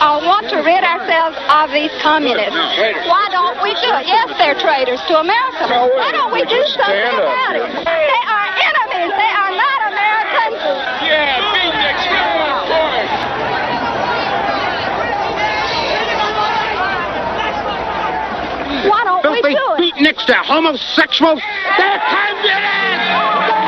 want to rid ourselves of these communists. Why don't we do it? Yes, they're traitors to America. Why don't we do something about it? They are enemies. They are not Americans. Yeah, beat next corner. Why don't we do it? Beatniks, they're homosexuals. They're communists.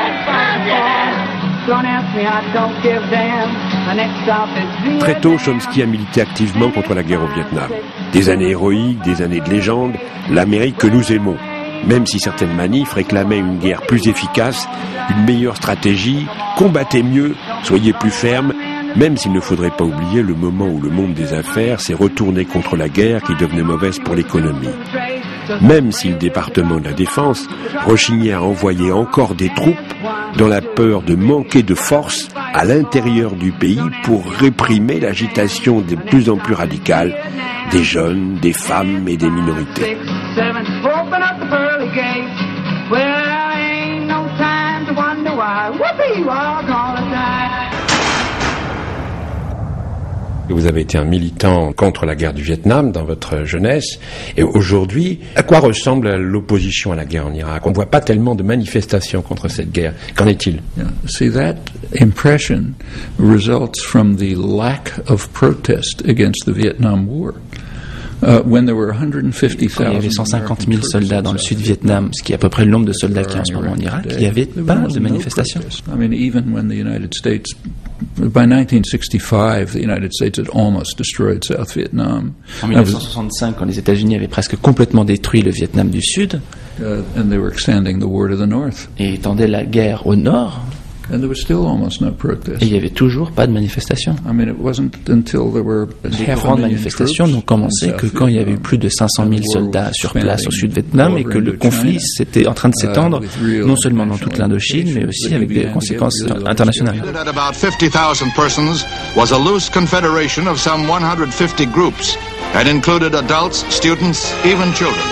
Très tôt, Chomsky a milité activement contre la guerre au Vietnam. Des années héroïques, des années de légende, l'Amérique que nous aimons. Même si certaines manifs réclamaient une guerre plus efficace, une meilleure stratégie, combattez mieux, soyez plus fermes, même s'il ne faudrait pas oublier le moment où le monde des affaires s'est retourné contre la guerre qui devenait mauvaise pour l'économie. Même si le département de la Défense rechignait à envoyer encore des troupes dans la peur de manquer de force à l'intérieur du pays pour réprimer l'agitation de plus en plus radicale des jeunes, des femmes et des minorités. Vous avez été un militant contre la guerre du Vietnam dans votre jeunesse. Et aujourd'hui, à quoi ressemble l'opposition à la guerre en Irak? On ne voit pas tellement de manifestations contre cette guerre. Qu'en est-il? See, that impression results from the lack of protest against the Vietnam War. Quand il y avait 150 000 soldats dans le sud-Vietnam, ce qui est à peu près le nombre de soldats qu'il y a en ce moment en Irak, il n'y avait pas de manifestation. By 1965, the United States had almost destroyed South Vietnam. En 1965, quand les États-Unis avaient presque complètement détruit le Vietnam du Sud, and they were extending the war to the north. Et étendaient la guerre au nord. And there was still almost no protest. Et il n'y avait toujours pas de manifestation. I mean, it wasn't until there were les grandes manifestations n'ont commencé que quand il y avait eu plus de 500 000 soldats sur place au sud-Vietnam et que le conflit était en train de s'étendre non seulement dans toute l'Indochine, mais aussi avec des conséquences internationales. About 50,000 persons was a loose confederation of some 150 groups and included adults, students, even children.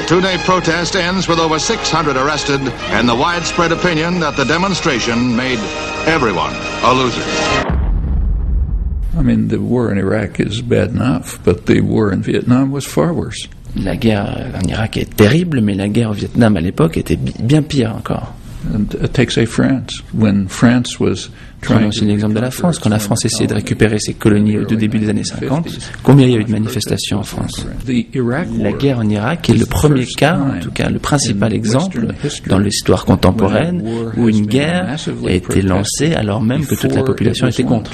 The two-day protest ends with over 600 arrested and the widespread opinion that the demonstration made everyone a loser. I mean, the war in Iraq is bad enough, but the war in Vietnam was far worse. La guerre en Irak est terrible, mais la guerre au Vietnam à l'époque était bien pire encore. And take say France, when France was Prenons aussi l'exemple de la France. Quand la France essayait de récupérer ses colonies au début des années 50, combien il y a eu de manifestations en France? La guerre en Irak est le premier cas, en tout cas le principal exemple dans l'histoire contemporaine où une guerre a été lancée alors même que toute la population était contre.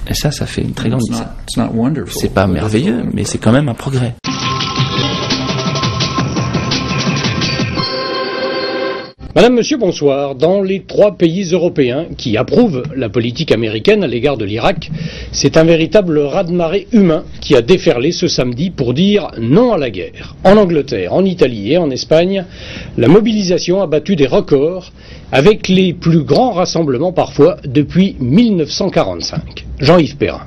Et ça fait une très grande différence. C'est pas merveilleux, mais c'est quand même un progrès. Madame, Monsieur, bonsoir. Dans les 3 pays européens qui approuvent la politique américaine à l'égard de l'Irak, c'est un véritable raz-de-marée humain qui a déferlé ce samedi pour dire non à la guerre. En Angleterre, en Italie et en Espagne, la mobilisation a battu des records avec les plus grands rassemblements parfois depuis 1945. Jean-Yves Perrin.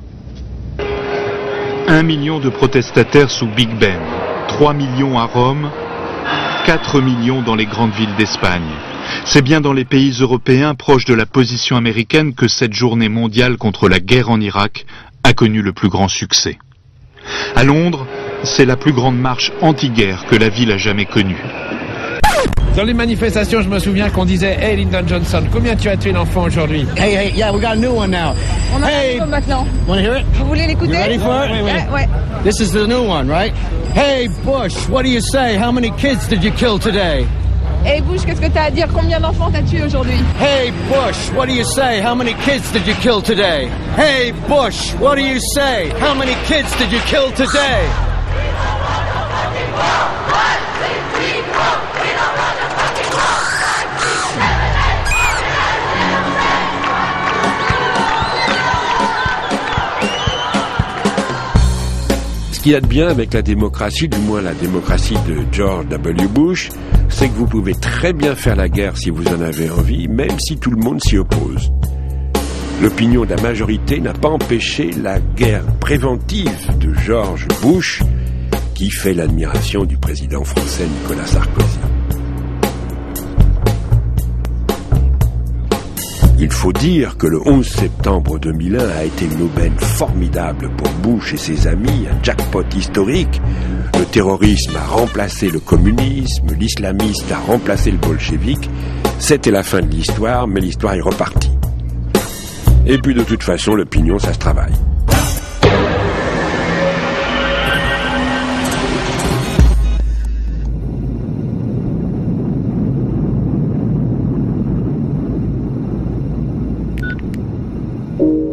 1 million de protestataires sous Big Ben, 3 millions à Rome, 4 millions dans les grandes villes d'Espagne. C'est bien dans les pays européens proches de la position américaine que cette journée mondiale contre la guerre en Irak a connu le plus grand succès. À Londres, c'est la plus grande marche anti-guerre que la ville a jamais connue. Dans les manifestations, je me souviens qu'on disait « Hey Lyndon Johnson, combien tu as tué d'enfants aujourd'hui ?» Hey, yeah, we got a new one now. On a un nouveau maintenant. Want to hear it? Vous voulez l'écouter? You ready for it? Yeah, ouais. This is the new one, right? Hey Bush, what do you say? How many kids did you kill today? Hey Bush, qu'est-ce que t'as à dire? Combien d'enfants t'as tué aujourd'hui? Hey Bush, what do you say? How many kids did you kill today? Hey Bush, what do you say? How many kids did you kill today? Ce qu'il y a de bien avec la démocratie, du moins la démocratie de George W. Bush, c'est que vous pouvez très bien faire la guerre si vous en avez envie, même si tout le monde s'y oppose. L'opinion de la majorité n'a pas empêché la guerre préventive de George Bush, qui fait l'admiration du président français Nicolas Sarkozy. Il faut dire que le 11 septembre 2001 a été une aubaine formidable pour Bush et ses amis, un jackpot historique. Le terrorisme a remplacé le communisme, l'islamisme a remplacé le bolchevique. C'était la fin de l'histoire, mais l'histoire est repartie. Et puis de toute façon, le pignon, ça se travaille.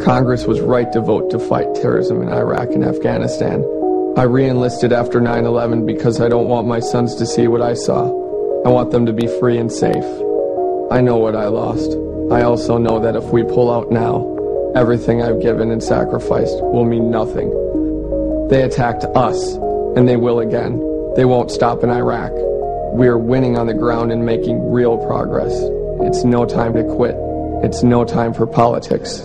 Congress was right to vote to fight terrorism in Iraq and Afghanistan. I re-enlisted after 9/11 because I don't want my sons to see what I saw. I want them to be free and safe. I know what I lost. I also know that if we pull out now, everything I've given and sacrificed will mean nothing. They attacked us, and they will again. They won't stop in Iraq. We are winning on the ground and making real progress. It's no time to quit. It's no time for politics.